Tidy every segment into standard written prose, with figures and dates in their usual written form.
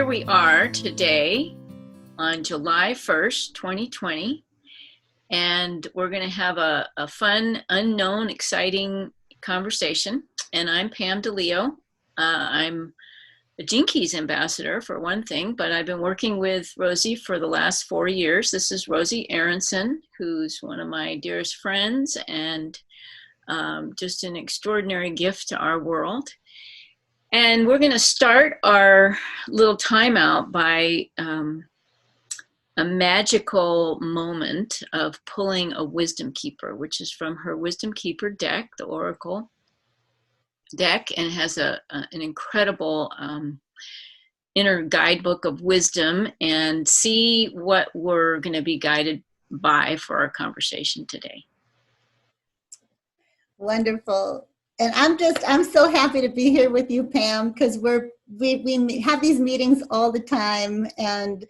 here we are today on July 1st, 2020, and we're going to have a fun, unknown, exciting conversation. And I'm Pam DeLeo. I'm a Gene Keys ambassador for one thing, but I've been working with Rosy for the last 4 years. This is Rosy Aronson, who's one of my dearest friends and just an extraordinary gift to our world. And we're going to start our little timeout by a magical moment of pulling a Wisdom Keeper, which is from her Wisdom Keeper deck, the Oracle deck, and has an incredible inner guidebook of wisdom, and see what we're going to be guided by for our conversation today. Wonderful. And I'm so happy to be here with you, Pam, because we have these meetings all the time, and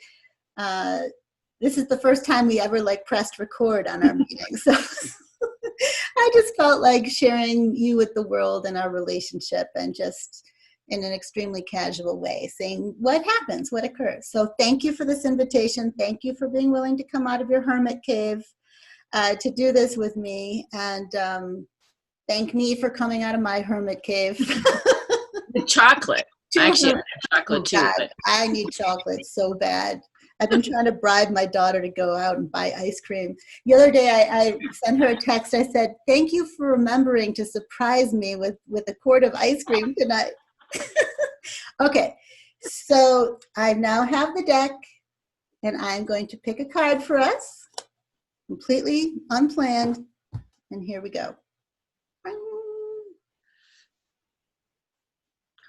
this is the first time we ever pressed record on our meetings. So I just felt like sharing you with the world and our relationship, and just in an extremely casual way, saying what happens, what occurs. So thank you for this invitation. Thank you for being willing to come out of your hermit cave to do this with me. And thank me for coming out of my hermit cave. The chocolate. Actually, chocolate too. God, I need chocolate so bad. I've been trying to bribe my daughter to go out and buy ice cream. The other day, I sent her a text. I said, thank you for remembering to surprise me with a quart of ice cream tonight. Okay, so I now have the deck, and I'm going to pick a card for us, completely unplanned, and here we go.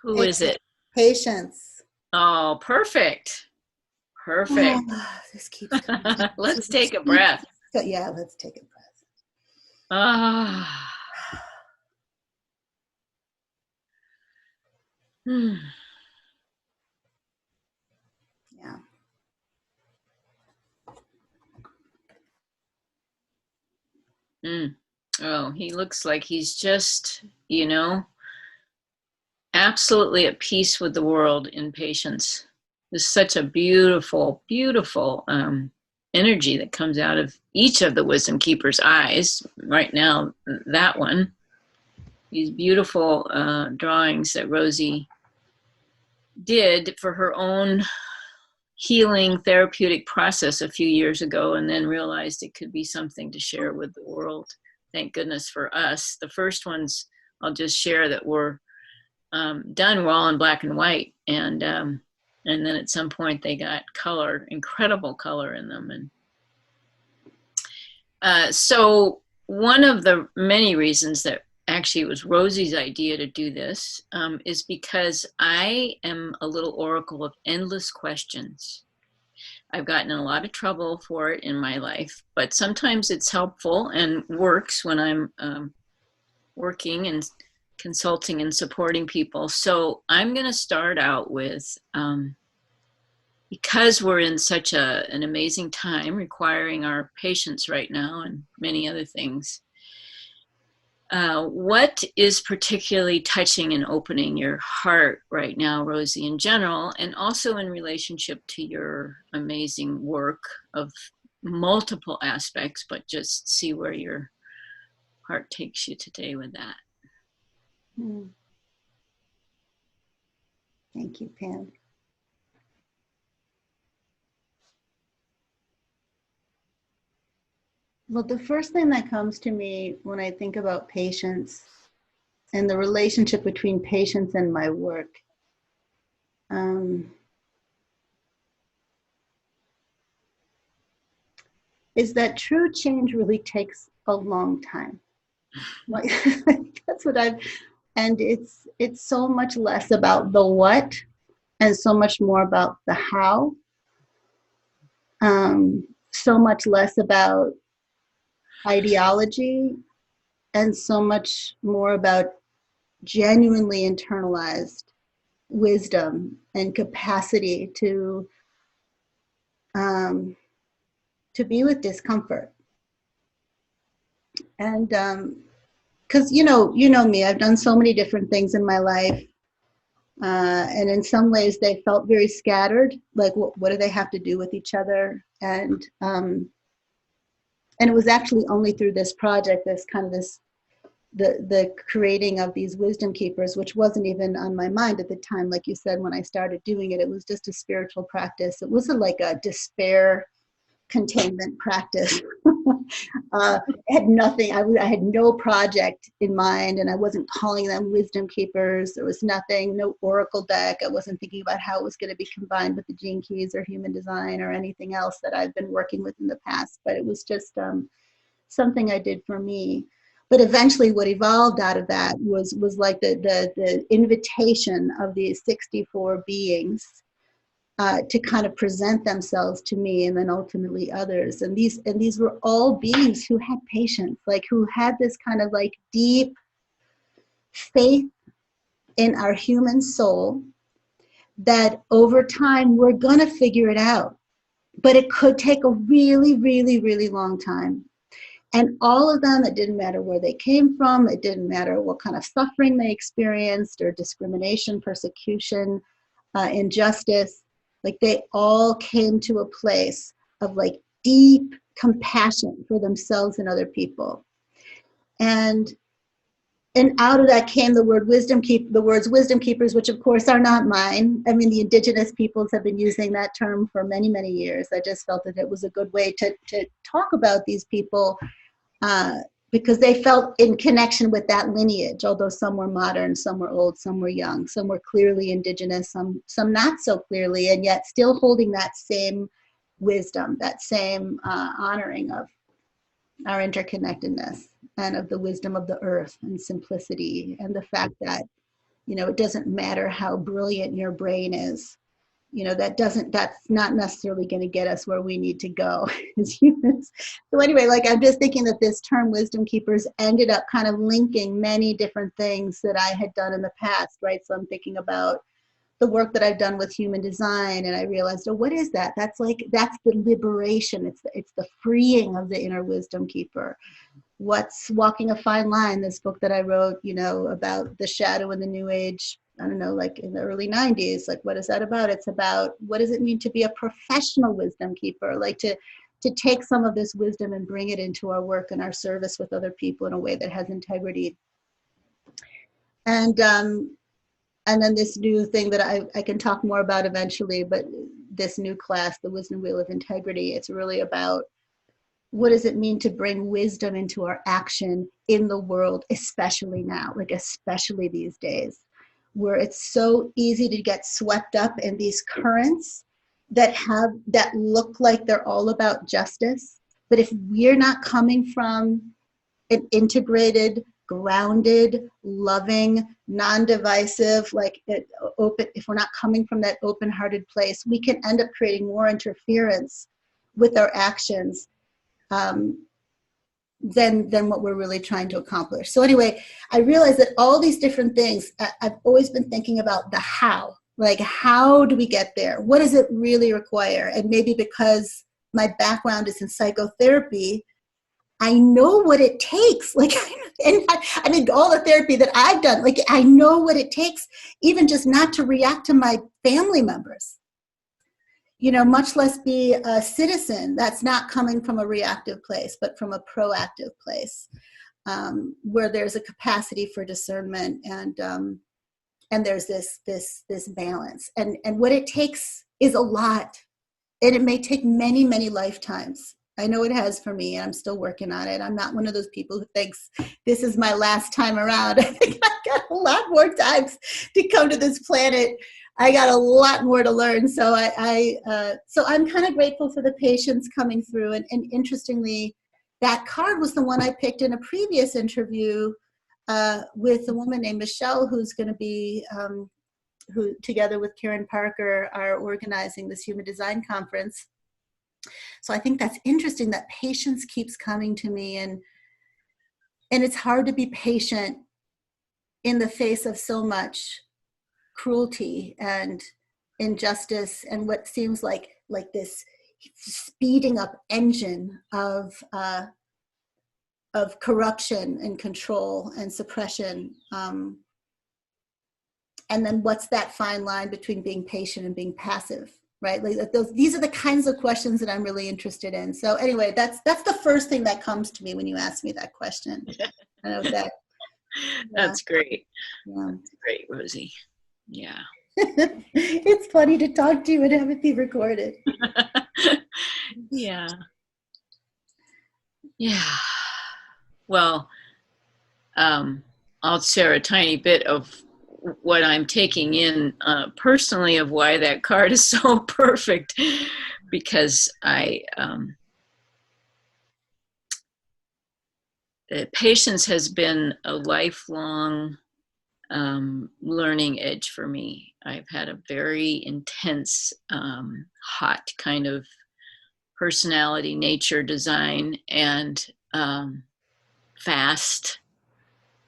Who is it? Patience. Oh, perfect. Perfect. Oh, this keeps coming. Let's take a breath. Yeah, let's take a breath. Ah. Hmm. Yeah. Oh, he looks like he's just, absolutely at peace with the world in patience. There's such a beautiful, beautiful energy that comes out of each of the Wisdom Keeper's eyes. Right now, that one. These beautiful drawings that Rosy did for her own healing therapeutic process a few years ago, and then realized it could be something to share with the world. Thank goodness for us. The first ones I'll just share that were done were all in black and white, and then at some point they got color, incredible color in them. And so one of the many reasons that actually it was Rosy's idea to do this is because I am a little oracle of endless questions. I've gotten in a lot of trouble for it in my life, but sometimes it's helpful and works when I'm working and consulting and supporting people. So I'm going to start out with, because we're in such an amazing time requiring our patience right now and many other things, what is particularly touching and opening your heart right now, Rosy, in general, and also in relationship to your amazing work of multiple aspects, but just see where your heart takes you today with that. Thank you, Pam. Well, the first thing that comes to me when I think about patience and the relationship between patience and my work is that true change really takes a long time. That's what and it's so much less about the what and so much more about the how. So much less about ideology and so much more about genuinely internalized wisdom and capacity to be with discomfort. And because you know me, I've done so many different things in my life. And in some ways they felt very scattered, like what do they have to do with each other? And it was actually only through this project, the creating of these wisdom keepers, which wasn't even on my mind at the time. Like you said, when I started doing it, it was just a spiritual practice. It wasn't like a despair containment practice. It had nothing. I had no project in mind, and I wasn't calling them wisdom keepers. There was nothing, no oracle deck. I wasn't thinking about how it was going to be combined with the gene keys or human design or anything else that I've been working with in the past. But it was just something I did for me. But eventually what evolved out of that was like the invitation of these 64 beings to kind of present themselves to me and then ultimately others. And these were all beings who had patience, like who had this kind of like deep faith in our human soul that over time we're gonna figure it out. But it could take a really, really, really long time. And all of them, it didn't matter where they came from, it didn't matter what kind of suffering they experienced or discrimination, persecution, injustice, like they all came to a place of like deep compassion for themselves and other people. And out of that came the words wisdom keepers, which of course are not mine. I mean, the indigenous peoples have been using that term for many, many years. I just felt that it was a good way to talk about these people because they felt in connection with that lineage, although some were modern, some were old, some were young, some were clearly indigenous, some not so clearly, and yet still holding that same wisdom, that same honoring of our interconnectedness and of the wisdom of the earth and simplicity and the fact that, you know, it doesn't matter how brilliant your brain is. You know, that's not necessarily going to get us where we need to go as humans. So anyway, like I'm just thinking that this term wisdom keepers ended up kind of linking many different things that I had done in the past, right? So I'm thinking about the work that I've done with human design, and I realized, oh, what is that? That's the liberation. It's the freeing of the inner wisdom keeper. What's Walking a Fine Line, this book that I wrote, you know, about the shadow in the new age, I don't know, like in the early 90s, like what is that about? It's about what does it mean to be a professional wisdom keeper, like to take some of this wisdom and bring it into our work and our service with other people in a way that has integrity. And then this new thing that I can talk more about eventually, but this new class, the Wisdom Wheel of Integrity, it's really about what does it mean to bring wisdom into our action in the world, especially now, like especially these days, where it's so easy to get swept up in these currents that look like they're all about justice. But if we're not coming from an integrated, grounded, loving, non-divisive, like open, if we're not coming from that open-hearted place, we can end up creating more interference with our actions than what we're really trying to accomplish. So anyway, I realized that all these different things, I've always been thinking about the how, like how do we get there? What does it really require? And maybe because my background is in psychotherapy, I know what it takes. Like, and I mean, all the therapy that I've done, like I know what it takes, even just not to react to my family members. You know, much less be a citizen that's not coming from a reactive place, but from a proactive place, where there's a capacity for discernment and there's this balance. And what it takes is a lot, and it may take many, many lifetimes. I know it has for me, and I'm still working on it. I'm not one of those people who thinks this is my last time around. I think I've got a lot more times to come to this planet. I got a lot more to learn. So so I'm kind of grateful for the patience coming through. And interestingly, that card was the one I picked in a previous interview with a woman named Michelle, who's going to be, who together with Karen Parker are organizing this human design conference. So I think that's interesting that patience keeps coming to me, and it's hard to be patient in the face of so much cruelty and injustice and what seems like this speeding up engine of corruption and control and suppression. And then what's that fine line between being patient and being passive, right? Like these are the kinds of questions that I'm really interested in. So anyway, that's the first thing that comes to me when you ask me that question. I know that. That's great. Yeah. That's great, Rosy. Yeah. It's funny to talk to you and have it be recorded. Yeah. Yeah. Well, I'll share a tiny bit of what I'm taking in personally of why that card is so perfect, because patience has been a lifelong learning edge for me. I've had a very intense, hot kind of personality, nature, design, and fast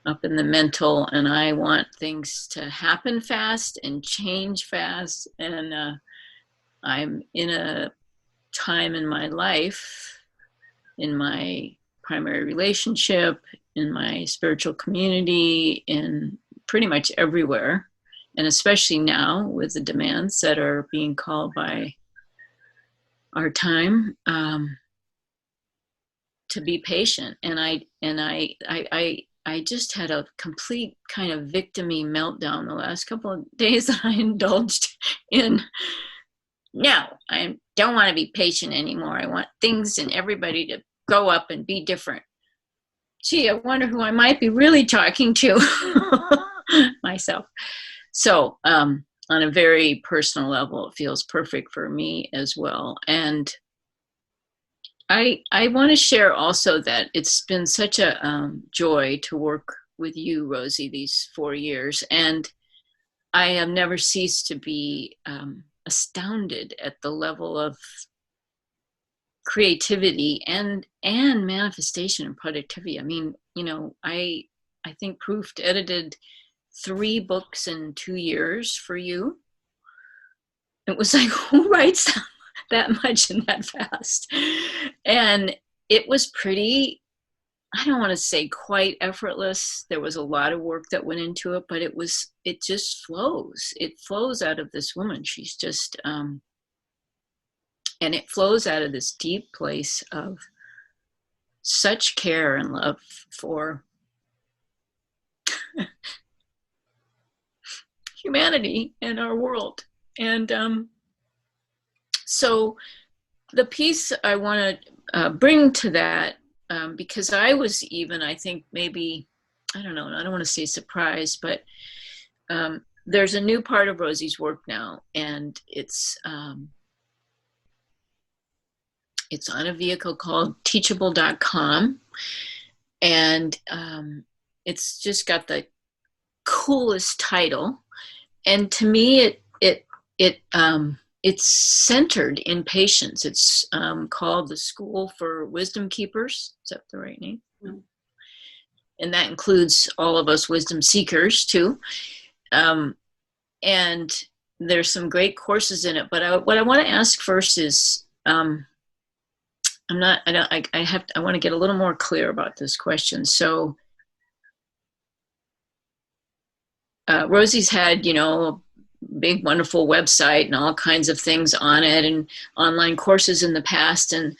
up in the mental, and I want things to happen fast and change fast. And I'm in a time in my life, in my primary relationship, in my spiritual community, in pretty much everywhere, and especially now with the demands that are being called by our time, to be patient. And I just had a complete kind of victim-y meltdown the last couple of days that I indulged in. No, I don't want to be patient anymore. I want things and everybody to grow up and be different. Gee, I wonder who I might be really talking to. Myself. So on a very personal level, it feels perfect for me as well. And I want to share also that it's been such a joy to work with you, Rosy, these 4 years. And I have never ceased to be astounded at the level of creativity and manifestation and productivity. I mean, I think proofed, edited 3 books in 2 years for you. It was like, who writes that much and that fast? And it was pretty, I don't want to say quite effortless. There was a lot of work that went into it, but it just flows. It flows out of this woman. She's just, and it flows out of this deep place of such care and love for humanity and our world. And so the piece I want to bring to that, because I was even, I think maybe, I don't know, I don't want to say surprised, but there's a new part of Rosy's work now, and it's on a vehicle called teachable.com, and it's just got the coolest title. And to me, it's centered in patience. It's called the School for Wisdom Keepers. Is that the right name? Mm-hmm. And that includes all of us wisdom seekers too. And there's some great courses in it. But what I want to ask first is, I want to get a little more clear about this question. So Rosy's had, a big, wonderful website and all kinds of things on it, and online courses in the past, and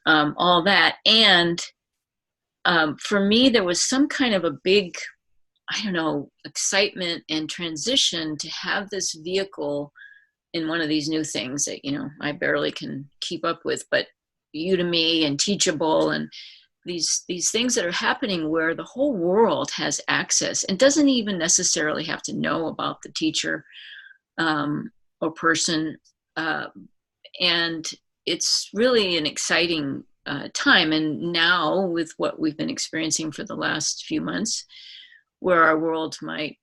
all that. And for me, there was some kind of a big, excitement and transition to have this vehicle in one of these new things that, I barely can keep up with, but Udemy and Teachable and these things that are happening where the whole world has access and doesn't even necessarily have to know about the teacher or person. And it's really an exciting time. And now with what we've been experiencing for the last few months, where our world might,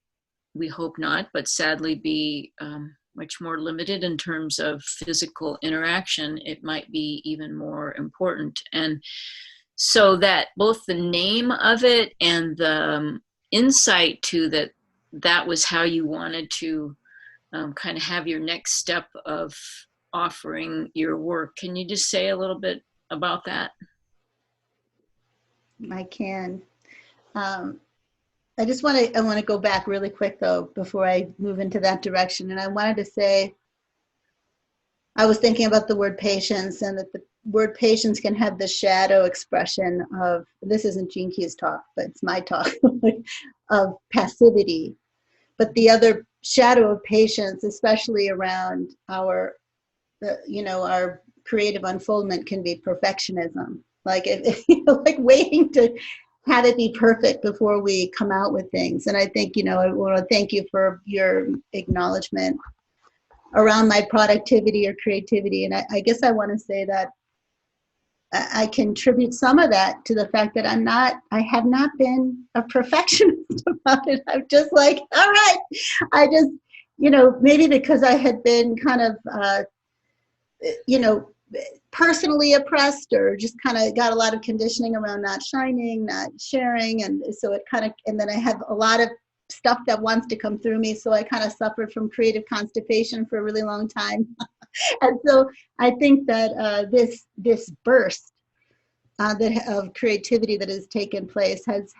we hope not, but sadly be much more limited in terms of physical interaction, it might be even more important. And so that both the name of it and the insight to that was how you wanted to kind of have your next step of offering your work. Can you just say a little bit about that? I can. I just want to, I want to go back really quick though, before I move into that direction. And I wanted to say, I was thinking about the word patience, and that the word patience can have the shadow expression of, this isn't Gene Key's talk, but it's my talk, of passivity. But the other shadow of patience, especially around our, our creative unfoldment, can be perfectionism. Like, like waiting to have it be perfect before we come out with things. And I think, I want to thank you for your acknowledgement around my productivity or creativity. And I guess I want to say that I contribute some of that to the fact that I have not been a perfectionist about it. I'm just like, all right, I just, maybe because I had been kind of, personally oppressed, or just kind of got a lot of conditioning around not shining, not sharing. And so it kind of, and then I have a lot of stuff that wants to come through me. So I kind of suffered from creative constipation for a really long time. And so I think that this burst of creativity that has taken place has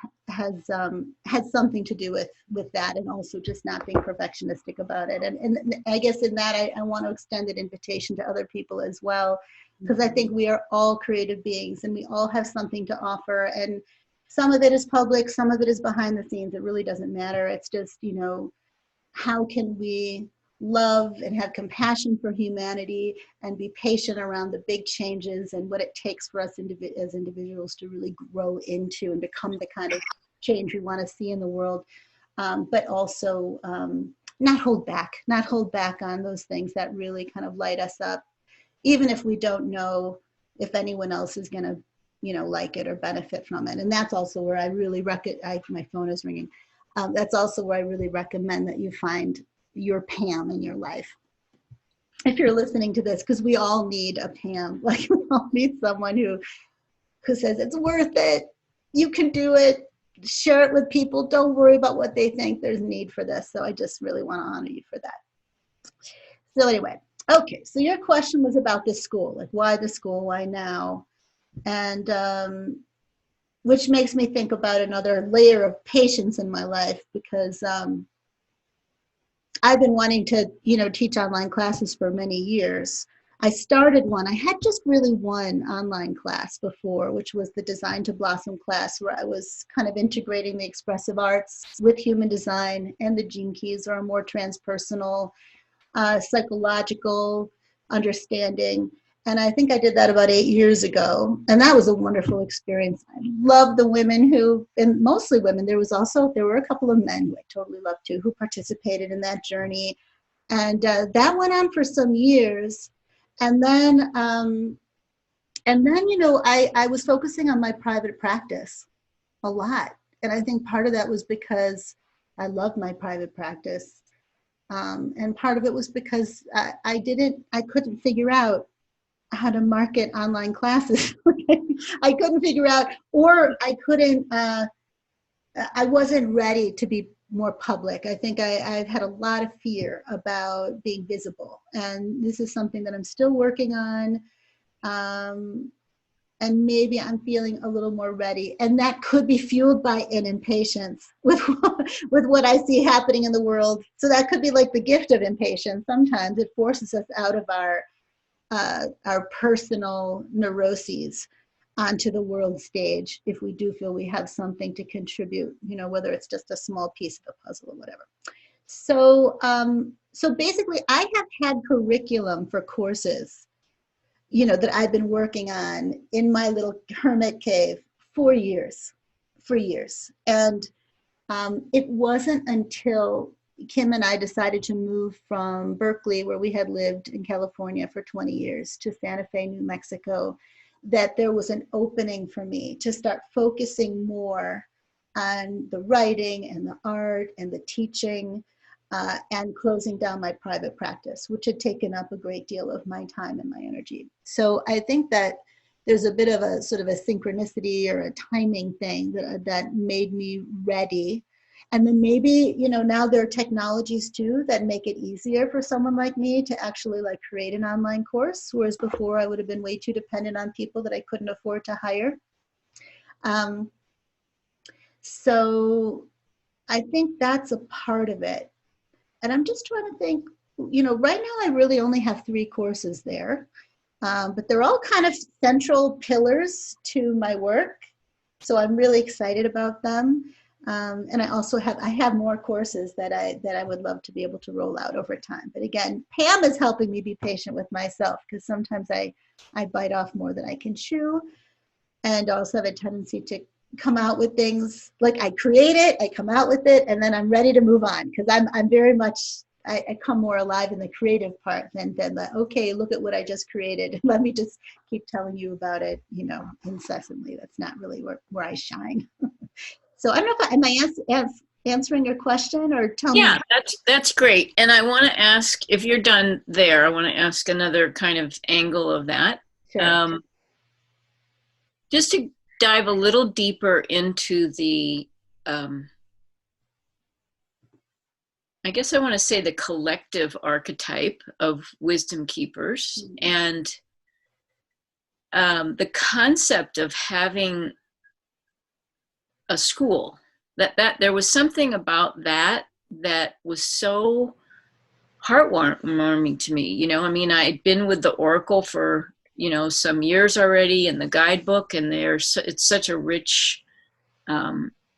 something to do with that, and also just not being perfectionistic about it. And I guess in that I want to extend an invitation to other people as well, because I think we are all creative beings and we all have something to offer. And some of it is public, some of it is behind the scenes. It really doesn't matter. It's just, how can we love and have compassion for humanity and be patient around the big changes and what it takes for us as individuals to really grow into and become the kind of change we want to see in the world, but also not hold back on those things that really kind of light us up, even if we don't know if anyone else is going to, like it or benefit from it. And that's also where I really my phone is ringing. That's also where I really recommend that you find your Pam in your life. If you're listening to this, because we all need a Pam, like we all need someone who says it's worth it, you can do it, share it with people, don't worry about what they think, there's need for this. So I just really want to honor you for that. So anyway, okay, so your question was about the school, like why the school, why now? And which makes me think about another layer of patience in my life, because I've been wanting to, teach online classes for many years. I started one. I had just really one online class before, which was the Design to Blossom class, where I was kind of integrating the expressive arts with human design and the gene keys, or a more transpersonal, psychological understanding. And I think I did that about 8 years ago. And that was a wonderful experience. I love the women and mostly women. There were a couple of men who I totally loved too, who participated in that journey. And that went on for some years. And then, I was focusing on my private practice a lot. And I think part of that was because I loved my private practice. And part of it was because I couldn't figure out how to market online classes. I couldn't figure out, or I couldn't, I wasn't ready to be more public. I think I've had a lot of fear about being visible. And this is something that I'm still working on. And maybe I'm feeling a little more ready. And that could be fueled by an impatience with what I see happening in the world. So that could be like the gift of impatience. Sometimes it forces us out of our personal neuroses onto the world stage, if we do feel we have something to contribute, whether it's just a small piece of the puzzle or whatever. So, so basically, I have had curriculum for courses, that I've been working on in my little hermit cave for years. And it wasn't until Kim and I decided to move from Berkeley, where we had lived in California for 20 years, to Santa Fe, New Mexico, that there was an opening for me to start focusing more on the writing and the art and the teaching, and closing down my private practice, which had taken up a great deal of my time and my energy. So I think that there's a bit of a sort of a synchronicity or a timing thing that made me ready. And then maybe, now there are technologies too that make it easier for someone like me to actually create an online course, whereas before I would have been way too dependent on people that I couldn't afford to hire. So I think that's a part of it. And I'm just trying to think, right now I really only have 3 courses there, but they're all kind of central pillars to my work. So I'm really excited about them. And I have more courses that I would love to be able to roll out over time. But again, Pam is helping me be patient with myself, because sometimes I bite off more than I can chew, and also have a tendency to come out with things like I create it, I come out with it, and then I'm ready to move on, because I'm very much, I come more alive in the creative part than the, okay, look at what I just created. Let me just keep telling you about it, incessantly. That's not really where I shine. So I don't know am I answering your question, or tell me. Yeah, that's great. And I want to ask, if you're done there, I want to ask another kind of angle of that. Sure. Just to dive a little deeper into the, I guess I want to say the collective archetype of wisdom keepers, and the concept of having a school. That there was something about that was so heartwarming to me. I mean, I'd been with the Oracle for some years already, in the guidebook, and it's such a rich,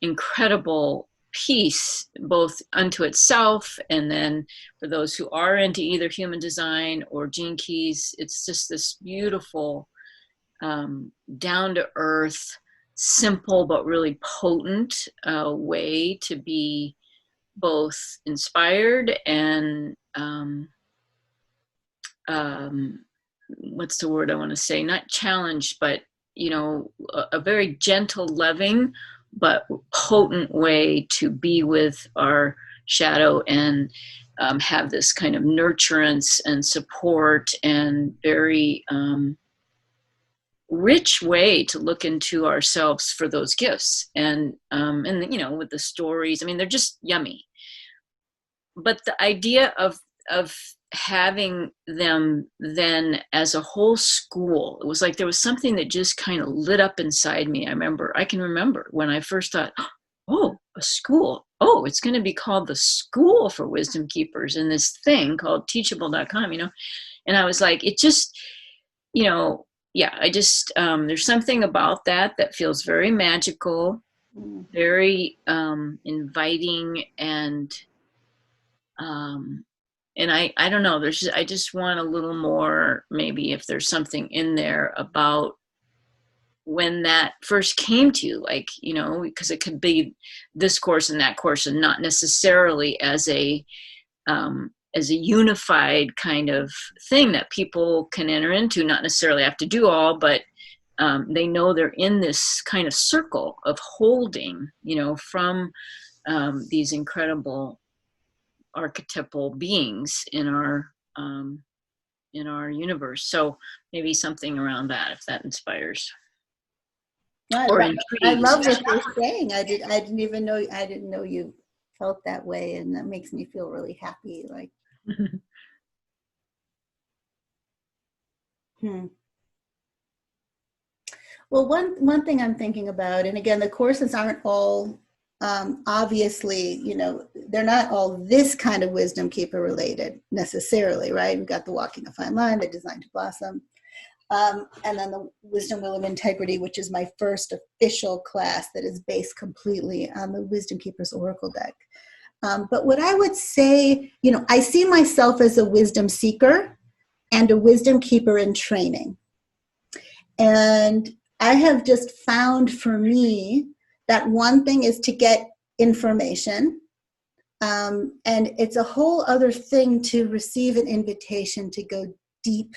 incredible piece, both unto itself, and then for those who are into either human design or Gene Keys, it's just this beautiful, down to earth, simple but really potent way to be both inspired and what's the word I want to say? Not challenged, but a very gentle, loving, but potent way to be with our shadow, and have this kind of nurturance and support, and very rich way to look into ourselves for those gifts. And with the stories, I mean, they're just yummy. But the idea of having them then as a whole school, it was like there was something that just kind of lit up inside me. I can remember when I first thought, oh, a school. Oh, it's going to be called the School for Wisdom Keepers, in this thing called teachable.com, and I was like, it just, I just, there's something about that feels very magical, very inviting, and I don't know, I just want a little more, maybe if there's something in there about when that first came to you, like, because it could be this course and that course, and not necessarily as a unified kind of thing that people can enter into, not necessarily have to do all, but they know they're in this kind of circle of holding, from these incredible archetypal beings in our universe. So maybe something around that, if that inspires or intrigues. I love what you're saying. I didn't know you felt that way, and that makes me feel really happy. Like, Well, one thing I'm thinking about, and again, the courses aren't all obviously, they're not all this kind of wisdom keeper related necessarily, right? We've got the Walking a Fine Line, the Design to Blossom, and then the Wisdom, Will, and Integrity, which is my first official class that is based completely on the Wisdom Keeper's Oracle deck. But what I would say, I see myself as a wisdom seeker and a wisdom keeper in training. And I have just found for me that one thing is to get information, and it's a whole other thing to receive an invitation to go deep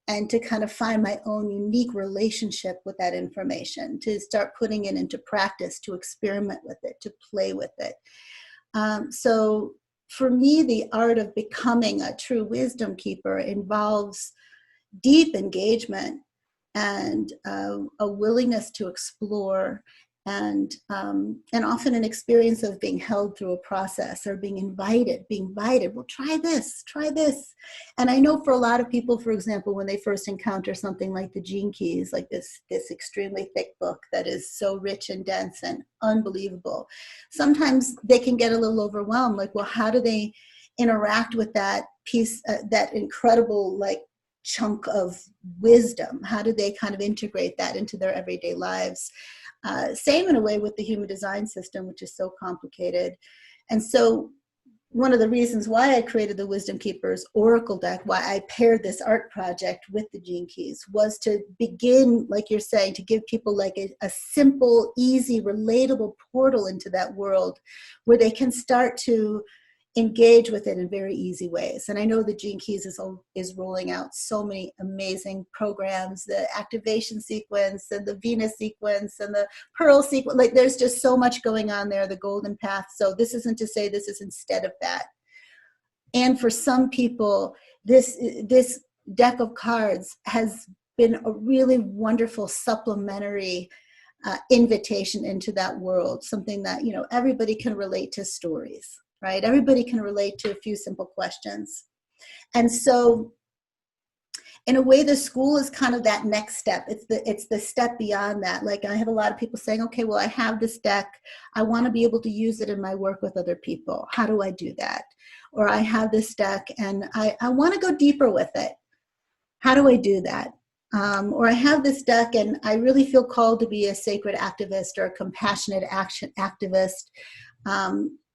and to kind of find my own unique relationship with that information, to start putting it into practice, to experiment with it, to play with it. So for me, the art of becoming a true wisdom keeper involves deep engagement and a willingness to explore and often an experience of being held through a process or being invited, well, try this. And I know for a lot of people, for example, when they first encounter something like the Gene Keys, like this extremely thick book that is so rich and dense and unbelievable, sometimes they can get a little overwhelmed. Like, well, how do they interact with that piece, that incredible, like, chunk of wisdom? How do they kind of integrate that into their everyday lives? Same in a way with the human design system, which is so complicated. And so one of the reasons why I created the Wisdom Keepers Oracle deck, why I paired this art project with the Gene Keys, was to begin, like you're saying, to give people like a simple, easy, relatable portal into that world where they can start to engage with it in very easy ways. And I know the Gene Keys is rolling out so many amazing programs, the activation sequence and the Venus sequence and the Pearl sequence. Like, there's just so much going on there, the golden path. So this isn't to say this is instead of that. And for some people, this deck of cards has been a really wonderful supplementary invitation into that world, something that, you know, everybody can relate to stories. Right? Everybody can relate to a few simple questions. And so in a way, the school is kind of that next step. It's the step beyond that. Like, I have a lot of people saying, okay, well, I have this deck. I want to be able to use it in my work with other people. How do I do that? Or I have this deck and I want to go deeper with it. How do I do that? Or I have this deck and I really feel called to be a sacred activist or a compassionate action activist.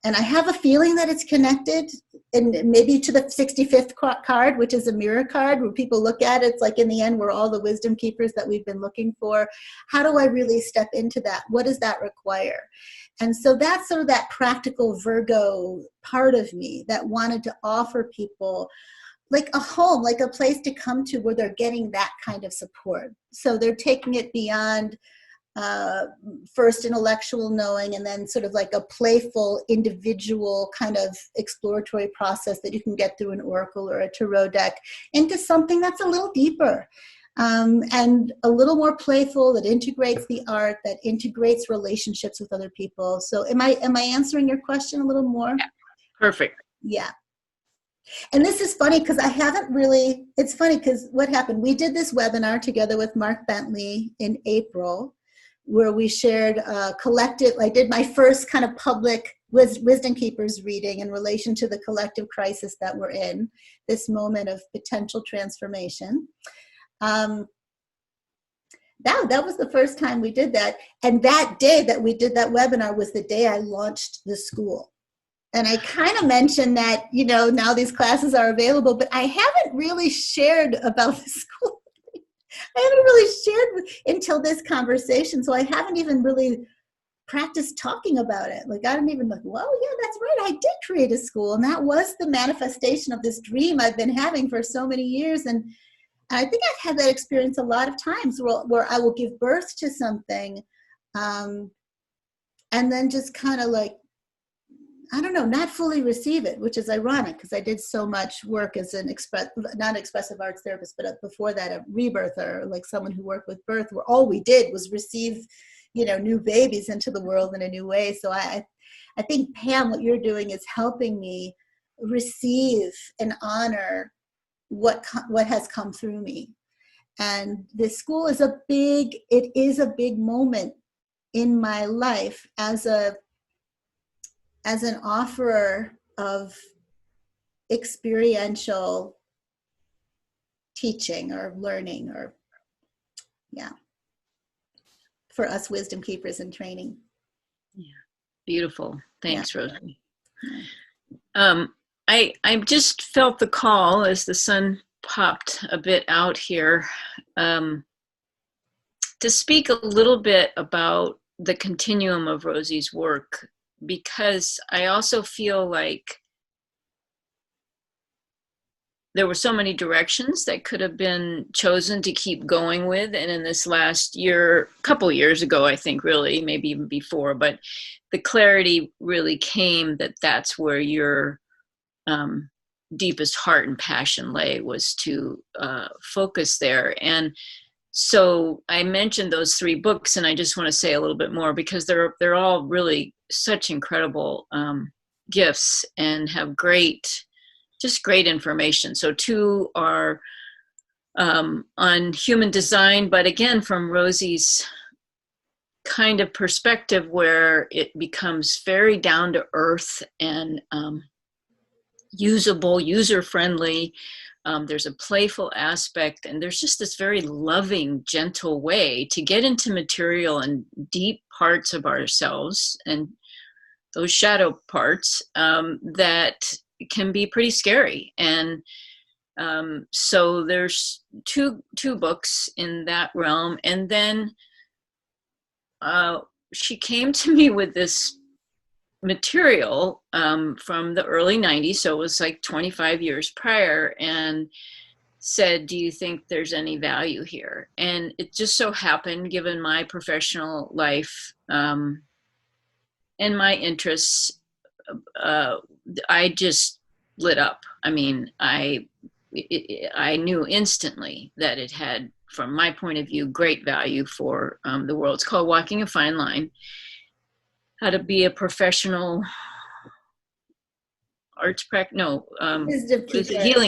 And I have a feeling that it's connected, and maybe to the 65th card, which is a mirror card, where people look at it, it's like, in the end, we're all the wisdom keepers that we've been looking for. How do I really step into that? What does that require? And so that's sort of that practical Virgo part of me that wanted to offer people like a home, like a place to come to where they're getting that kind of support. So they're taking it beyond first intellectual knowing and then sort of like a playful individual kind of exploratory process that you can get through an oracle or a tarot deck into something that's a little deeper and a little more playful, that integrates the art, that integrates relationships with other people. So am I answering your question a little more? Yeah. Perfect. Yeah. And this is funny because I haven't really, it's funny because what happened, we did this webinar together with Mark Bentley in April, where we shared collective, I did my first kind of public Wisdom Keepers reading in relation to the collective crisis that we're in, this moment of potential transformation. That was the first time we did that. And that day that we did that webinar was the day I launched the school. And I kind of mentioned that, you know, now these classes are available, but I haven't really shared about the school. I haven't really shared until this conversation, so I haven't even really practiced talking about it. Like, I didn't even like, well, yeah, that's right, I did create a school, and that was the manifestation of this dream I've been having for so many years. And I think I've had that experience a lot of times where I will give birth to something, and then just kind of like, I don't know, not fully receive it, which is ironic because I did so much work as an not expressive arts therapist, but before that, a rebirther, like someone who worked with birth, where all we did was receive, you know, new babies into the world in a new way. So I think, Pam, what you're doing is helping me receive and honor what has come through me. And this school is a big moment in my life as an offerer of experiential teaching or learning, or for us wisdom keepers in training. Yeah, beautiful. Thanks, Rosy. I just felt the call as the sun popped a bit out here to speak a little bit about the continuum of Rosy's work, because I also feel like there were so many directions that could have been chosen to keep going with. And in this last year, a couple years ago, I think, really, maybe even before, but the clarity really came that that's where your deepest heart and passion lay, was to focus there. And So I mentioned those 3 books, and I just want to say a little bit more because they're all really such incredible gifts and have just great information. So 2 are on human design, but again, from Rosy's kind of perspective, where it becomes very down to earth and usable, user-friendly. There's a playful aspect, and there's just this very loving, gentle way to get into material and deep parts of ourselves and those shadow parts that can be pretty scary. And so there's two books in that realm. And then she came to me with this material from the early 90s, so it was like 25 years prior, and said, do you think there's any value here? And it just so happened, given my professional life and my interests, I just lit up. I mean, I knew instantly that it had, from my point of view, great value for the world. It's called Walking a Fine Line: How to Be a Professional Healing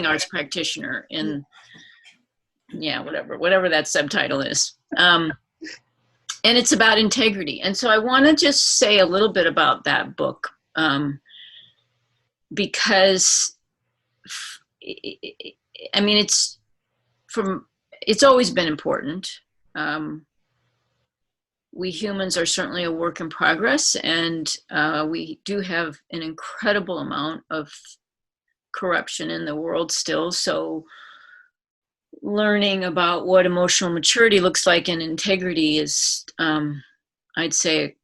Arts Practitioner in, whatever that subtitle is. And it's about integrity. And so I want to just say a little bit about that book, because I mean, it's always been important. We humans are certainly a work in progress, and we do have an incredible amount of corruption in the world still. So learning about what emotional maturity looks like and integrity is, I'd say,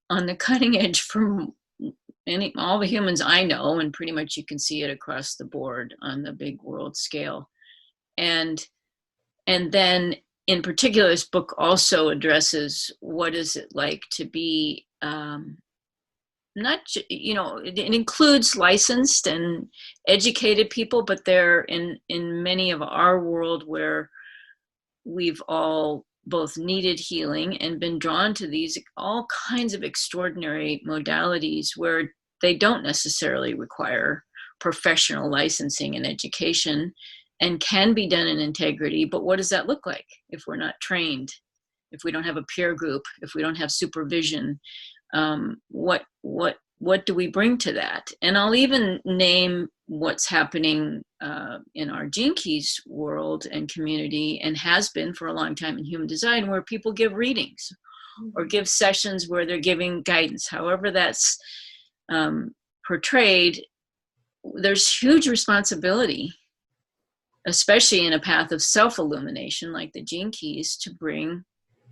on the cutting edge from all the humans I know, and pretty much you can see it across the board on the big world scale. And then in particular, this book also addresses what is it like to be it includes licensed and educated people, but they're in many of our world where we've all both needed healing and been drawn to these all kinds of extraordinary modalities where they don't necessarily require professional licensing and education, and can be done in integrity. But what does that look like if we're not trained, if we don't have a peer group, if we don't have supervision? What do we bring to that? And I'll even name what's happening in our Gene Keys world and community, and has been for a long time in human design, where people give readings or give sessions where they're giving guidance. However that's portrayed, there's huge responsibility, especially in a path of self-illumination like the Gene Keys, to bring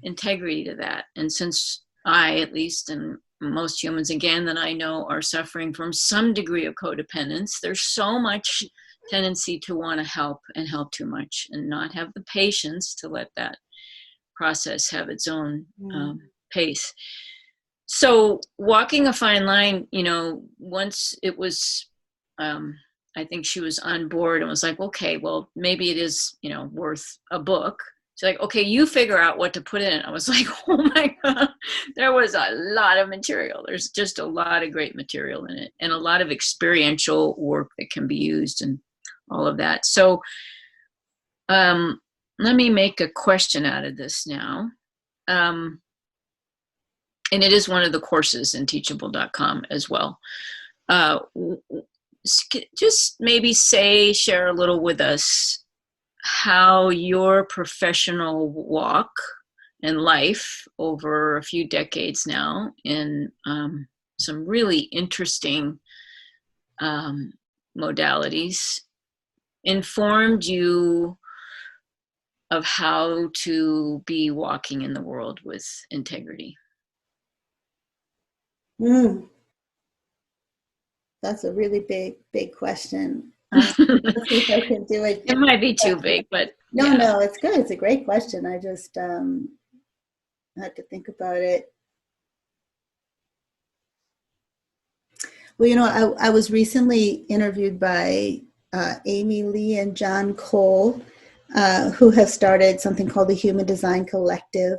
integrity to that. And since I, at least, and most humans again that I know, are suffering from some degree of codependence, there's so much tendency to want to help and help too much and not have the patience to let that process have its own pace. So Walking a Fine Line, once it was, I think she was on board and was like, okay, well, maybe it is, worth a book. She's like, okay, you figure out what to put in it. I was like, oh my God, there was a lot of material. There's just a lot of great material in it, and a lot of experiential work that can be used and all of that. So let me make a question out of this now. And it is one of the courses in teachable.com as well. Just maybe share a little with us how your professional walk and life over a few decades now in some really interesting modalities informed you of how to be walking in the world with integrity. That's a really big question. Let's see if I can do it. It might be too big, but no, it's good. It's a great question. I just had to think about it. Well, I was recently interviewed by Amy Lee and John Cole who have started something called the Human Design Collective,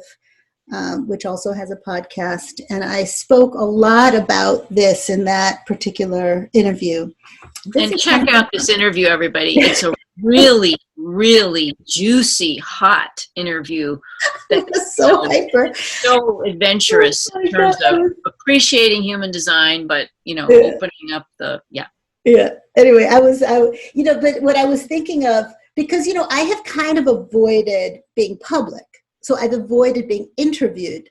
which also has a podcast. And I spoke a lot about this in that particular interview. And check out this interview, everybody. It's a really, really juicy, hot interview. That's so hyper. So adventurous in terms of appreciating human design, but, opening up Yeah. Anyway, but what I was thinking of, because, I have kind of avoided being public. So I've avoided being interviewed.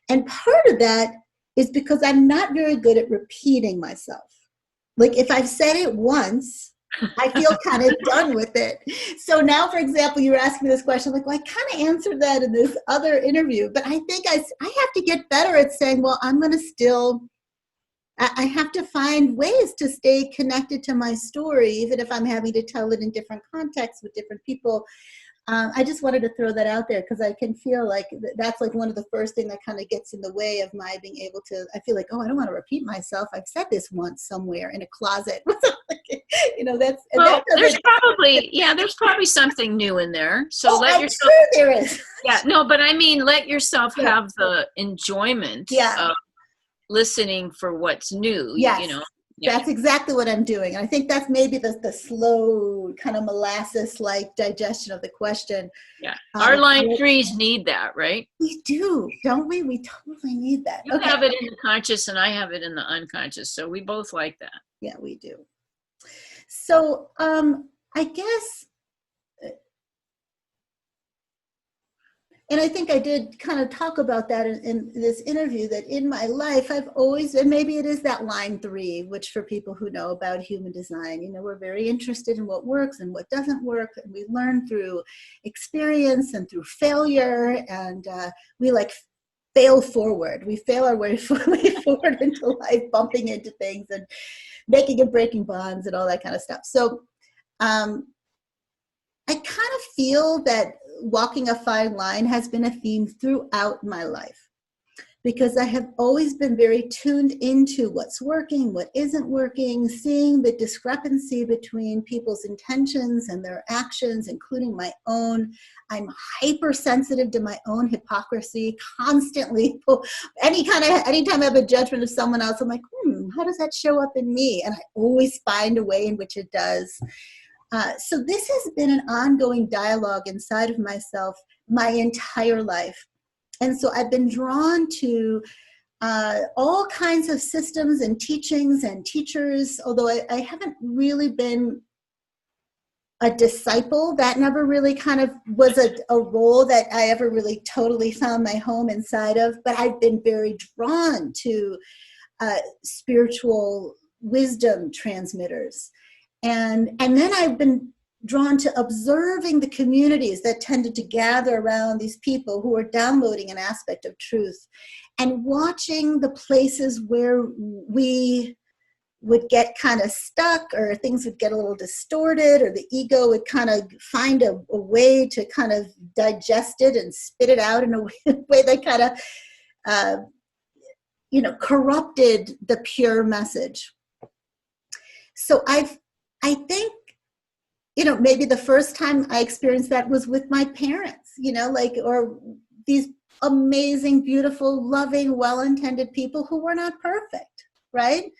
And part of that is because I'm not very good at repeating myself. Like if I've said it once, I feel kind of done with it. So now, for example, you were asking me this question, like, well, I kind of answered that in this other interview, but I think I have to get better at saying, well, I'm going to I have to find ways to stay connected to my story, even if I'm having to tell it in different contexts with different people. I just wanted to throw that out there because I can feel like that's like one of the first things that kind of gets in the way of my being able to, I feel like, oh, I don't want to repeat myself. I've said this once somewhere in a closet. There's probably something new in there. So I'm sure there is. Yeah, no, but I mean, let yourself have the enjoyment of listening for what's new. Yes. That's exactly what I'm doing. And I think that's maybe the slow kind of molasses-like digestion of the question. Yeah. Our line threes need that, right? We do, don't we? We totally need that. You have it in the conscious and I have it in the unconscious. So we both like that. Yeah, we do. So I guess, and I think I did kind of talk about that in this interview, that in my life, I've always, and maybe it is that line 3, which for people who know about human design, we're very interested in what works and what doesn't work. And we learn through experience and through failure. And we fail forward. We fail our way forward into life, bumping into things and making and breaking bonds and all that kind of stuff. So I kind of feel that walking a fine line has been a theme throughout my life, because I have always been very tuned into what's working, what isn't working, seeing the discrepancy between people's intentions and their actions, including my own. I'm hypersensitive to my own hypocrisy constantly. Anytime I have a judgment of someone else, I'm like, how does that show up in me? And I always find a way in which it does. So this has been an ongoing dialogue inside of myself my entire life. And so I've been drawn to all kinds of systems and teachings and teachers, although I haven't really been a disciple. That never really kind of was a role that I ever really totally found my home inside of. But I've been very drawn to spiritual wisdom transmitters. And then I've been drawn to observing the communities that tended to gather around these people who are downloading an aspect of truth, and watching the places where we would get kind of stuck, or things would get a little distorted, or the ego would kind of find a way to kind of digest it and spit it out in a way that kind of corrupted the pure message. So I think, maybe the first time I experienced that was with my parents, or these amazing, beautiful, loving, well-intended people who were not perfect, right?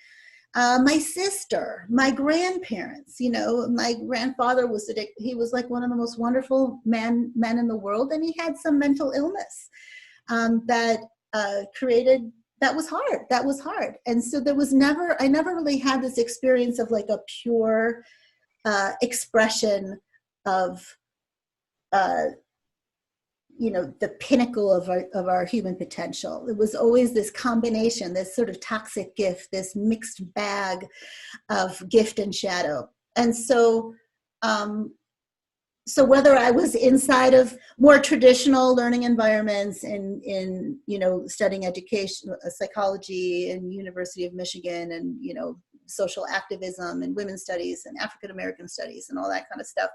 My sister, my grandparents, my grandfather he was like one of the most wonderful men in the world, and he had some mental illness that was hard. And so I never really had this experience of like a pure expression of, the pinnacle of our human potential. It was always this combination, this sort of toxic gift, this mixed bag of gift and shadow. And so, so whether I was inside of more traditional learning environments in studying education, psychology and University of Michigan, and, social activism and women's studies and African American studies and all that kind of stuff,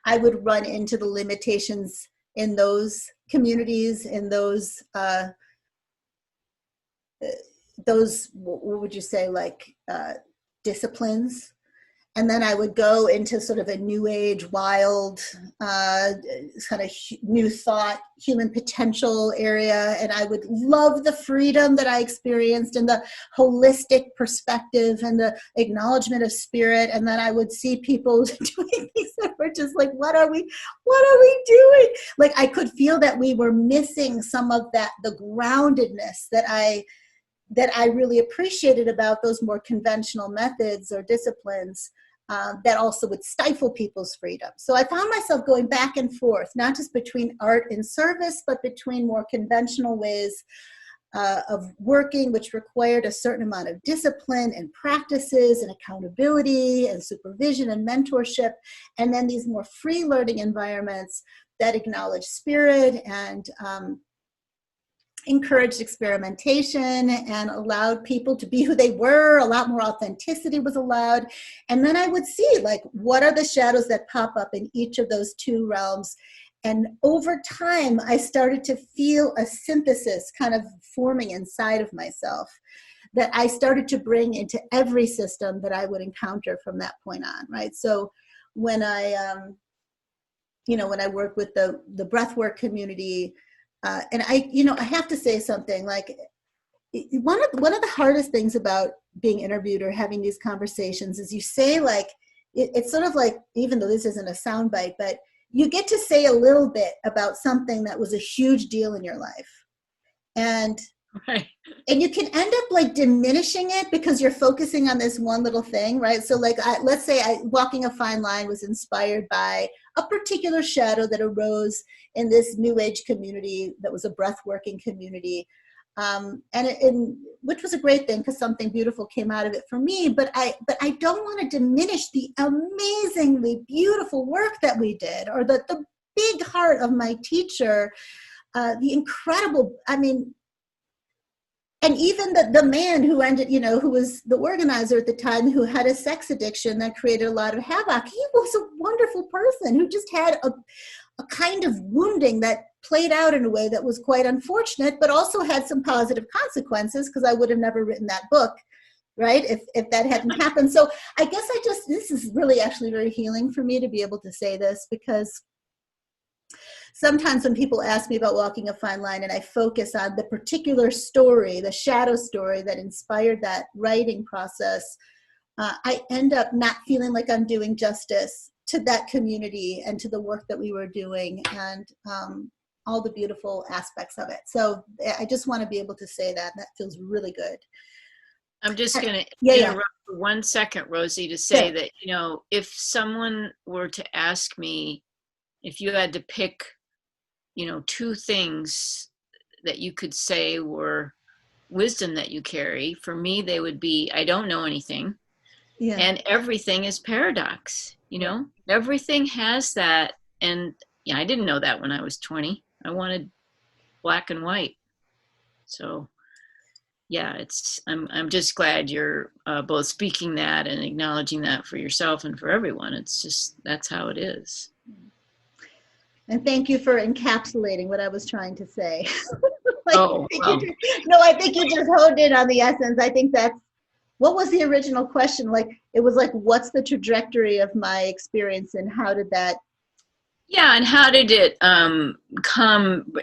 I would run into the limitations in those communities, in those, what would you say, disciplines. And then I would go into sort of a new age, wild, kind of new thought, human potential area. And I would love the freedom that I experienced and the holistic perspective and the acknowledgement of spirit. And then I would see people doing things that were just like, what are we doing? Like I could feel that we were missing some of that, the groundedness that I really appreciated about those more conventional methods or disciplines. That also would stifle people's freedom. So I found myself going back and forth, not just between art and service, but between more conventional ways of working, which required a certain amount of discipline and practices and accountability and supervision and mentorship, and then these more free learning environments that acknowledge spirit and encouraged experimentation and allowed people to be who they were. A lot more authenticity was allowed. And then I would see, like, what are the shadows that pop up in each of those two realms? And over time, I started to feel a synthesis kind of forming inside of myself that I started to bring into every system that I would encounter from that point on, right? So when I, when I work with the breathwork community, and I have to say something, like one of the hardest things about being interviewed or having these conversations is you say, like, it's sort of like, even though this isn't a soundbite, but you get to say a little bit about something that was a huge deal in your life. And right. And you can end up like diminishing it because you're focusing on this one little thing, right? So like, let's say Walking a Fine Line was inspired by a particular shadow that arose in this new age community that was a breathworking community. Which was a great thing because something beautiful came out of it for me, but I don't want to diminish the amazingly beautiful work that we did, or the big heart of my teacher, the incredible, and even the man who who was the organizer at the time, who had a sex addiction that created a lot of havoc. He was a wonderful person who just had a kind of wounding that played out in a way that was quite unfortunate, but also had some positive consequences, because I would have never written that book, right, if that hadn't happened. So I guess this is really actually very healing for me to be able to say this, because sometimes when people ask me about Walking a Fine Line and I focus on the particular story, the shadow story that inspired that writing process, I end up not feeling like I'm doing justice to that community and to the work that we were doing, and all the beautiful aspects of it. So I just want to be able to say that. That feels really good. I'm just going to interrupt for 1 second, Rosie, to say that, if someone were to ask me if you had to pick, 2 things that you could say were wisdom that you carry, for me, they would be, I don't know anything. Yeah. And everything is paradox, everything has that. And I didn't know that when I was 20. I wanted black and white. So I'm just glad you're both speaking that and acknowledging that for yourself and for everyone. It's just, that's how it is. And thank you for encapsulating what I was trying to say. I think you just honed in on the essence. I think that's, what was the original question? Like, it was like, what's the trajectory of my experience and how did that? Yeah, and how did it come,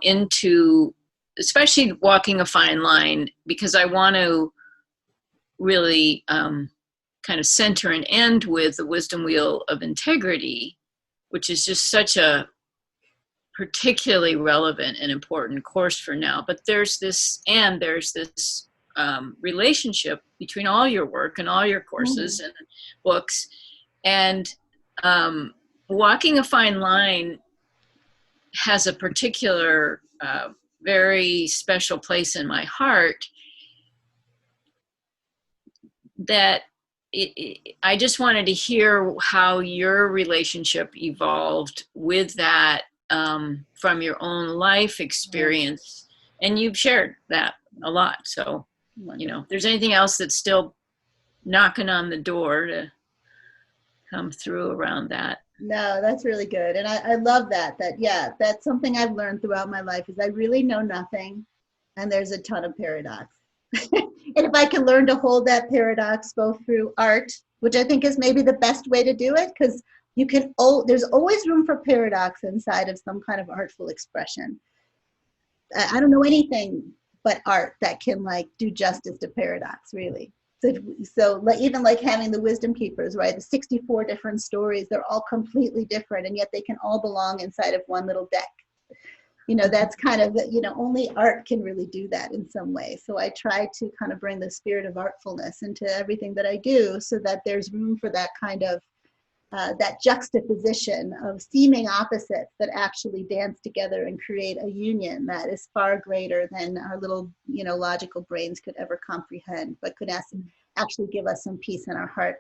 into, especially Walking a Fine Line, because I want to really kind of center and end with the Wisdom Wheel of Integrity, which is just such a particularly relevant and important course for now. But there's this relationship between all your work and all your courses and books, and Walking a Fine Line has a particular very special place in my heart that I just wanted to hear how your relationship evolved with that from your own life experience. And you've shared that a lot. So, if there's anything else that's still knocking on the door to come through around that. No, that's really good. And I love that, that's something I've learned throughout my life, is I really know nothing. And there's a ton of paradox. And if I can learn to hold that paradox both through art which I think is maybe the best way to do it, because there's always room for paradox inside of some kind of artful expression. I don't know anything but art that can like do justice to paradox, really. So like, even like having the wisdom keepers, right? The 64 different stories, they're all completely different, and yet they can all belong inside of one little deck. You know, that's kind of, you know, only art can really do that in some way. So I try to kind of bring the spirit of artfulness into everything that I do, so that there's room for that kind of that juxtaposition of seeming opposites that actually dance together and create a union that is far greater than our little, you know, logical brains could ever comprehend, but could actually give us some peace in our heart.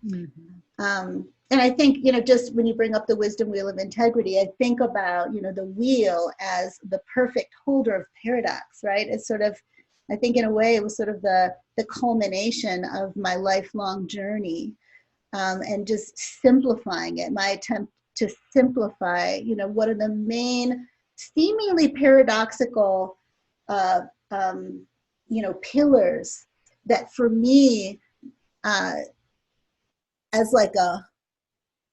Mm-hmm. And I think, you know, just when you bring up the wisdom wheel of integrity, I think about, you know, the wheel as the perfect holder of paradox, right? It's sort of, I think in a way it was sort of the culmination of my lifelong journey. And just simplifying it, my attempt to simplify, you know, what are the main seemingly paradoxical, you know, pillars that for me, as like a,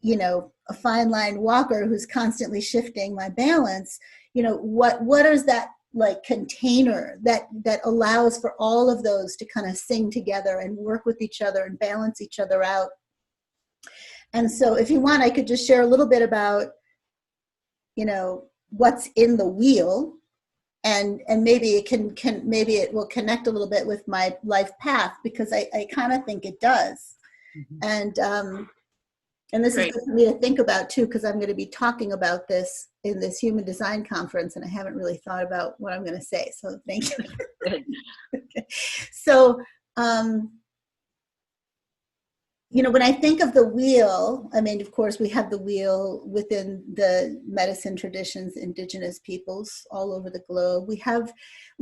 you know, a fine line walker who's constantly shifting my balance, you know, what is that like container that allows for all of those to kind of sing together and work with each other and balance each other out. And so if you want, I could just share a little bit about, you know, what's in the wheel, and maybe maybe it will connect a little bit with my life path, because I kind of think it does. Mm-hmm. And this Great. Is good for me to think about too, because I'm going to be talking about this in this human design conference, and I haven't really thought about what I'm going to say. So thank you. Okay. So, you know, when I think of the wheel, I mean, of course, we have the wheel within the medicine traditions, indigenous peoples all over the globe. We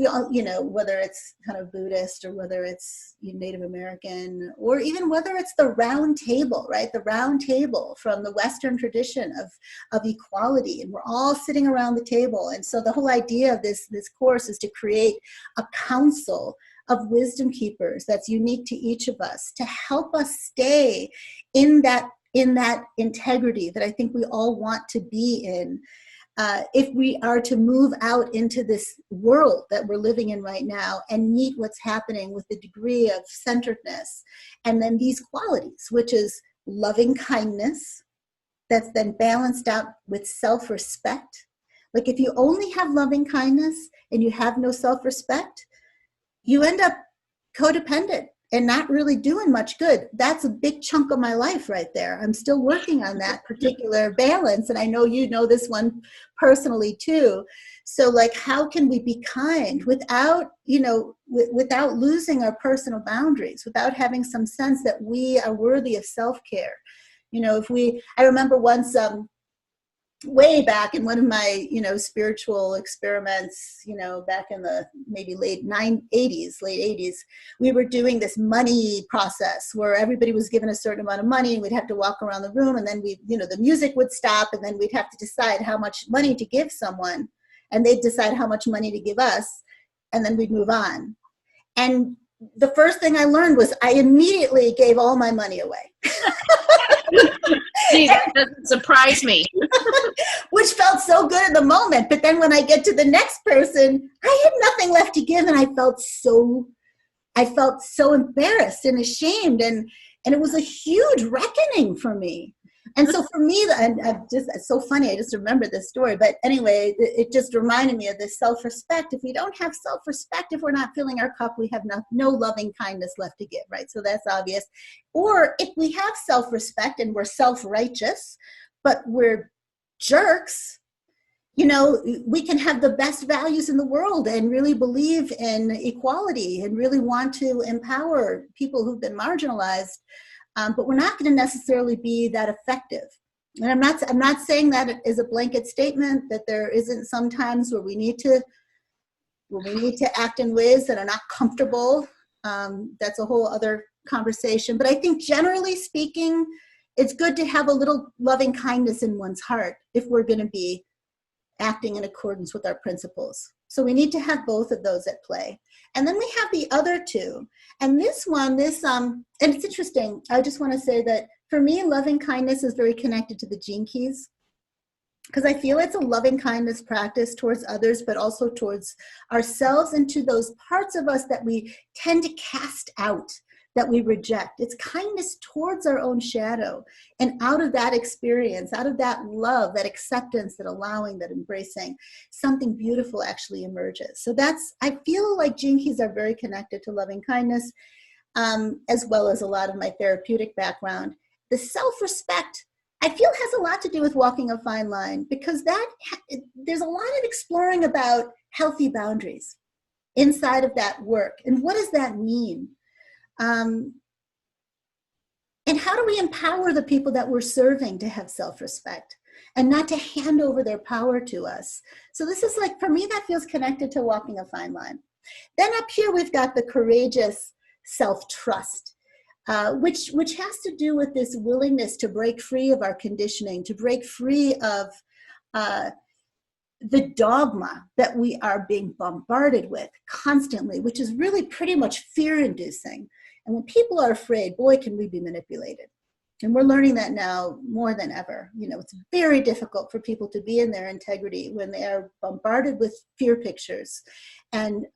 all, you know, whether it's kind of Buddhist or whether it's Native American, or even whether it's the round table, right? The round table from the Western tradition of equality, and we're all sitting around the table. And so the whole idea of this course is to create a council of wisdom keepers that's unique to each of us, to help us stay in that integrity that I think we all want to be in, if we are to move out into this world that we're living in right now and meet what's happening with the degree of centeredness, and then these qualities, which is loving kindness that's then balanced out with self-respect. Like if you only have loving kindness and you have no self-respect, you end up codependent and not really doing much good. That's a big chunk of my life right there. I'm still working on that particular balance. And I know you know this one personally too. So like, how can we be kind without, you know, without losing our personal boundaries, without having some sense that we are worthy of self-care? You know, I remember once, way back in one of my, you know, spiritual experiments, you know, back in the maybe late 80s, we were doing this money process where everybody was given a certain amount of money, and we'd have to walk around the room, and then you know, the music would stop, and then we'd have to decide how much money to give someone, and they'd decide how much money to give us, and then we'd move on. And the first thing I learned was I immediately gave all my money away. See, that doesn't surprise me. Which felt so good in the moment. But then when I get to the next person, I had nothing left to give, and I felt so embarrassed and ashamed, and it was a huge reckoning for me. And so for me, and it's so funny, I just remember this story, but anyway, it just reminded me of this self-respect. If we don't have self-respect, if we're not filling our cup, we have no loving kindness left to give, right? So that's obvious. Or if we have self-respect and we're self-righteous, but we're jerks, you know, we can have the best values in the world and really believe in equality and really want to empower people who've been marginalized. But we're not going to necessarily be that effective. And I'm not saying that it is a blanket statement, that there isn't some times where we need to act in ways that are not comfortable. That's a whole other conversation. But I think generally speaking, it's good to have a little loving kindness in one's heart if we're going to be acting in accordance with our principles. So we need to have both of those at play. And then we have the other two. And this one, and it's interesting. I just want to say that for me, loving kindness is very connected to the gene keys, because I feel it's a loving kindness practice towards others, but also towards ourselves and to those parts of us that we tend to cast out, that we reject. It's kindness towards our own shadow. And out of that experience, out of that love, that acceptance, that allowing, that embracing, something beautiful actually emerges. So I feel like gene keys are very connected to loving kindness, as well as a lot of my therapeutic background. The self-respect, I feel, has a lot to do with walking a fine line, because there's a lot of exploring about healthy boundaries inside of that work. And what does that mean? And how do we empower the people that we're serving to have self-respect and not to hand over their power to us? So this is like, for me, that feels connected to walking a fine line. Then up here, we've got the courageous self-trust, which has to do with this willingness to break free of our conditioning, to break free of the dogma that we are being bombarded with constantly, which is really pretty much fear-inducing. And when people are afraid, boy, can we be manipulated. And we're learning that now more than ever. It's very difficult for people to be in their integrity when they are bombarded with fear pictures and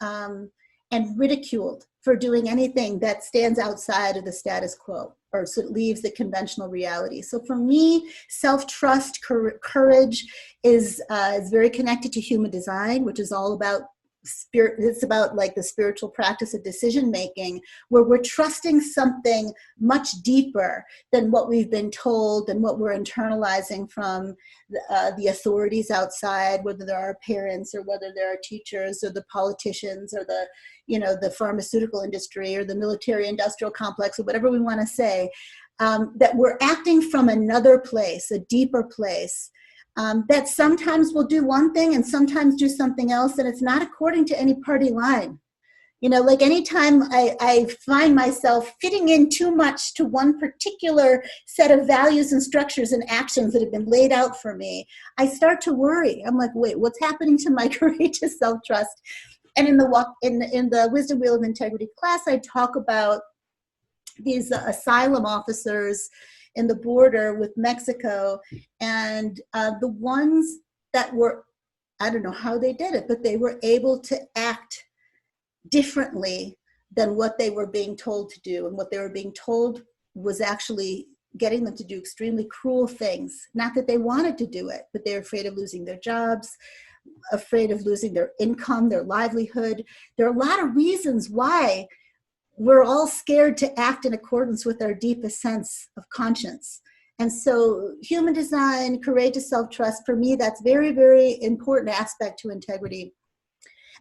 ridiculed for doing anything that stands outside of the status quo or sort of leaves the conventional reality. So for me, self-trust, courage is very connected to human design, which is all about spirit. It's about like the spiritual practice of decision making, where we're trusting something much deeper than what we've been told and what we're internalizing from the authorities outside, whether there are parents or whether there are teachers or the politicians or the pharmaceutical industry or the military industrial complex or whatever we want to say, that we're acting from another place, a deeper place. That sometimes will do one thing and sometimes do something else, and it's not according to any party line. Like anytime I find myself fitting in too much to one particular set of values and structures and actions that have been laid out for me, I start to worry. I'm like, wait, what's happening to my courageous self-trust? And in the Wisdom Wheel of Integrity class, I talk about these asylum officers in the border with Mexico, and the ones that were, I don't know how they did it, but they were able to act differently than what they were being told to do. And what they were being told was actually getting them to do extremely cruel things. Not that they wanted to do it, but they're afraid of losing their jobs, afraid of losing their income, their livelihood. There are a lot of reasons why we're all scared to act in accordance with our deepest sense of conscience. And so human design, courageous self-trust, for me, that's very, very important aspect to integrity.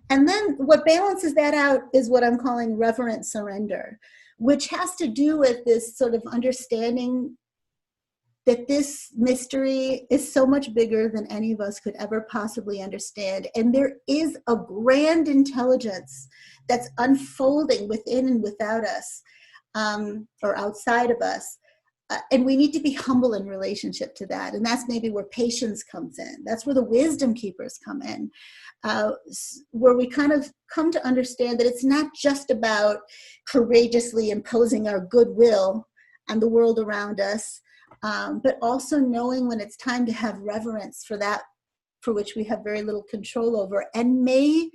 And then what balances that out is what I'm calling reverent surrender, which has to do with this sort of understanding that this mystery is so much bigger than any of us could ever possibly understand. And there is a grand intelligence that's unfolding within and without us, or outside of us. And we need to be humble in relationship to that. And that's maybe where patience comes in. That's where the wisdom keepers come in, where we kind of come to understand that it's not just about courageously imposing our goodwill on the world around us, but also knowing when it's time to have reverence for that for which we have very little control over and may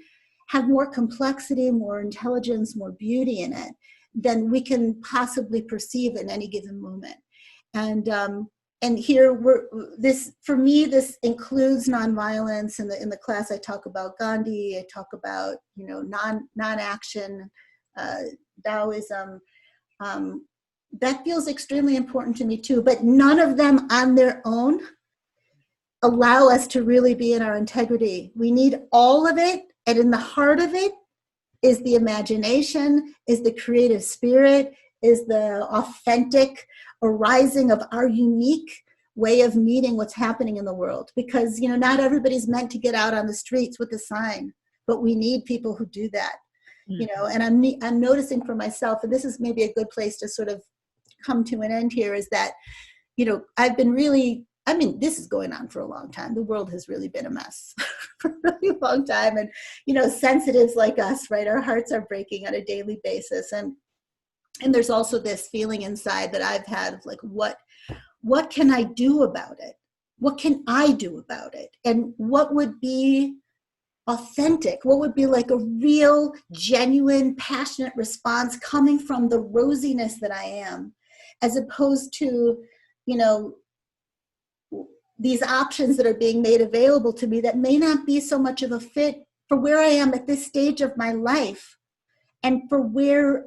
have more complexity, more intelligence, more beauty in it than we can possibly perceive in any given moment. And here for me, this includes nonviolence. In the class, I talk about Gandhi. I talk about non-action, Taoism. That feels extremely important to me too. But none of them on their own allow us to really be in our integrity. We need all of it, and in the heart of it is the imagination, is the creative spirit, is the authentic arising of our unique way of meeting what's happening in the world. Because, not everybody's meant to get out on the streets with a sign, but we need people who do that. And I'm noticing for myself, and this is maybe a good place to sort of come to an end here, is that, I've been really I mean, this is going on for a long time. The world has really been a mess for a really long time. And, sensitives like us, right? Our hearts are breaking on a daily basis. And there's also this feeling inside that I've had of like, what can I do about it? What can I do about it? And what would be authentic? What would be like a real, genuine, passionate response coming from the rosiness that I am, as opposed to, these options that are being made available to me that may not be so much of a fit for where I am at this stage of my life and for where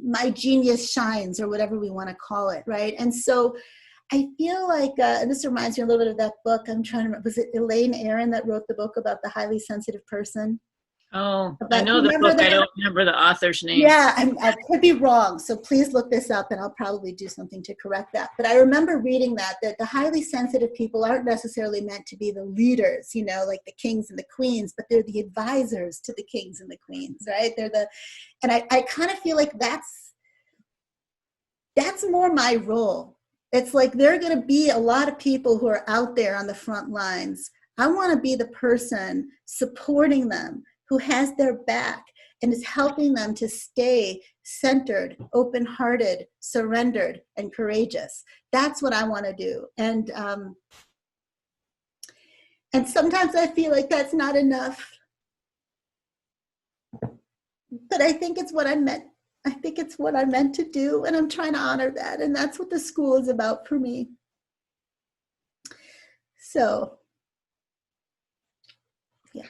my genius shines, or whatever we want to call it, right? And so I feel like, and this reminds me a little bit of that book, I'm trying to remember, was it ELAINE Aron that wrote the book about the highly sensitive person? Oh, I know the book. I don't remember the author's name. Yeah, I could be wrong. So please look this up and I'll probably do something to correct that. But I remember reading that the highly sensitive people aren't necessarily meant to be the leaders, like the kings and the queens, but they're the advisors to the kings and the queens, right? And I kind of feel like that's more my role. It's like there are going to be a lot of people who are out there on the front lines. I want to be the person supporting them, who has their back and is helping them to stay centered, open-hearted, surrendered, and courageous. That's what I want to do. And sometimes I feel like that's not enough. But I think it's what I meant. I think it's what I meant to do, and I'm trying to honor that. And that's what the school is about for me. So, yeah,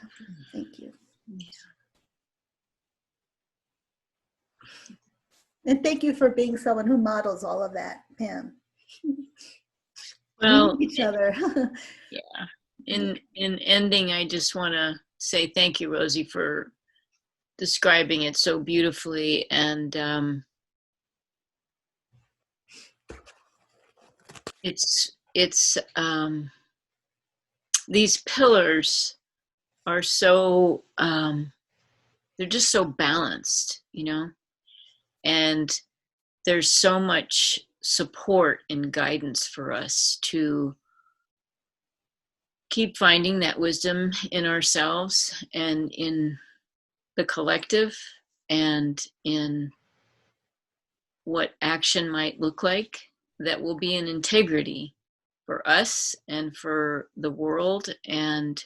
thank you. Yeah. And thank you for being someone who models all of that, Pam. Well, each other. Yeah. In ending, I just want to say thank you, Rosy, for describing it so beautifully. And it's these pillars are so they're just so balanced, and there's so much support and guidance for us to keep finding that wisdom in ourselves and in the collective and in what action might look like that will be in integrity for us and for the world. And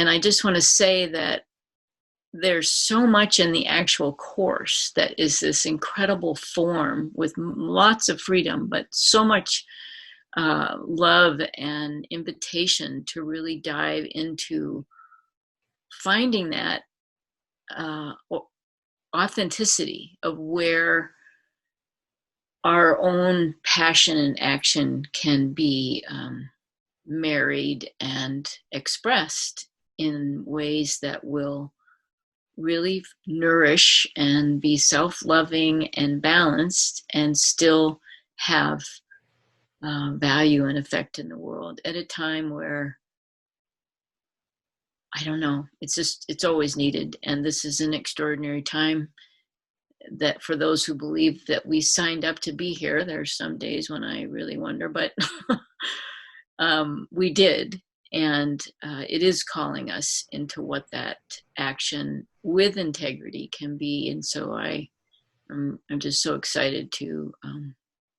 I just want to say that there's so much in the actual course that is this incredible form with lots of freedom, but so much love and invitation to really dive into finding that authenticity of where our own passion and action can be married and expressed in ways that will really nourish and be self-loving and balanced and still have value and effect in the world at a time where, I don't know, it's always needed. And this is an extraordinary time that for those who believe that we signed up to be here, there's some days when I really wonder, but we did. And it is calling us into what that action with integrity can be. And so I'm just so excited to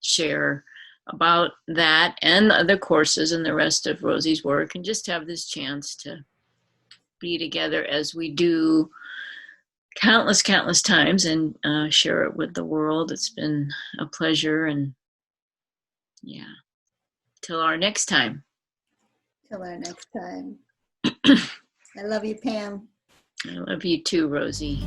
share about that and other courses and the rest of Rosy's work, and just have this chance to be together as we do countless times and share it with the world. It's been a pleasure, and yeah, till our next time. Till our next time. I love you, Pam. I love you too, Rosy.